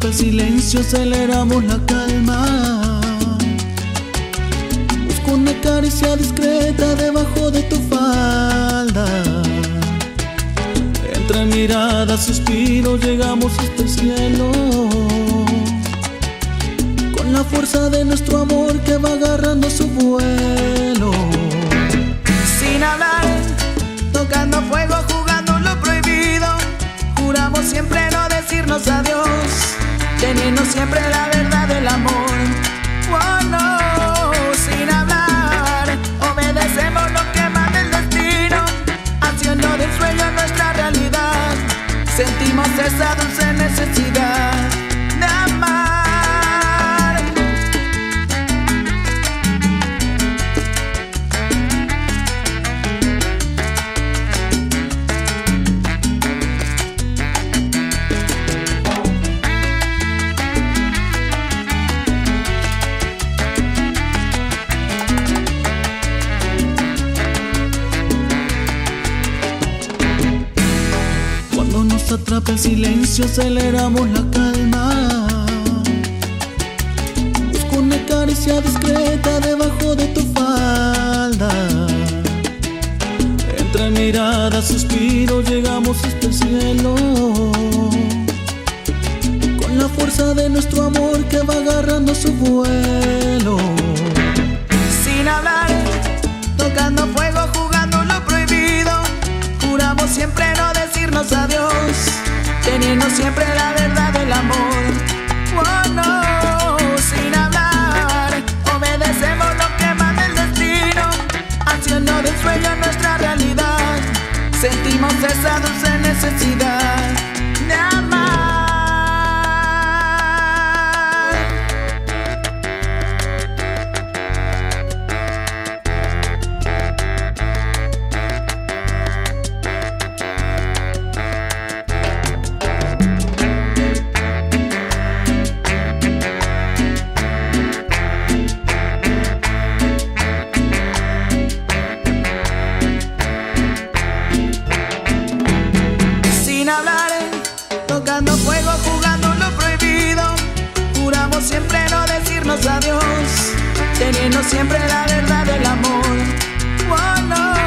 atrapa el silencio, aceleramos la calma. Busco una caricia discreta debajo de tu falda. Entre miradas, suspiros, llegamos hasta el cielo. Con la fuerza de nuestro amor que va agarrando su vuelo. Sin hablar, tocando fuego, jugando lo prohibido. Juramos siempre no decirnos adiós, teniendo siempre la verdad del amor. Oh no, sin hablar, obedecemos lo que manda el destino, haciendo del sueño nuestra realidad. Sentimos esa dulce necesidad de amar. Cuando nos atrapa el silencio, aceleramos la calma. Busco una caricia discreta debajo de tu falda. Entre miradas, suspiros, llegamos hasta el cielo. Con la fuerza de nuestro amor que va agarrando su vuelo. Sin hablar, tocando fuego, jugando lo prohibido. Juramos siempre no decirnos adiós, teniendo siempre la verdad del amor. Oh no, sin hablar, obedecemos lo que manda el destino, haciendo del sueño nuestra realidad. Sentimos esa dulce necesidad de amar. Sin hablar, tocando fuego, jugando lo prohibido. Juramos siempre no decirnos adiós, teniendo siempre la verdad del amor. Oh no.